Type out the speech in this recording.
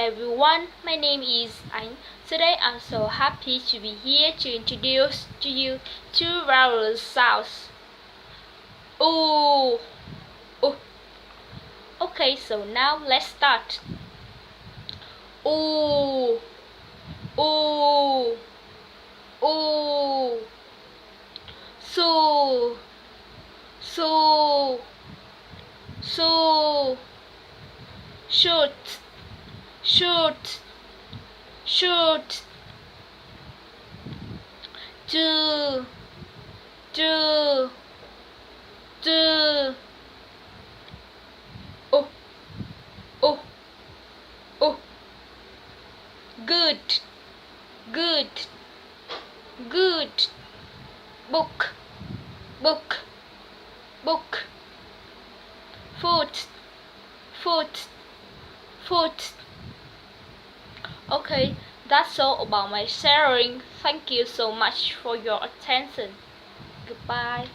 everyone, my name is Anh. Today I'm so happy to be here to introduce to you two vowel sounds. Ooh, ooh. Okay, so now let's start. Ooh, ooh, ooh. So, so, so. Shoot, shoot, shoot. Do, do, do. Oh, oh, oh. Good, good, good. Book, book, book. Foot, foot, foot. Okay, that's all about my sharing. Thank you so much for your attention. Goodbye.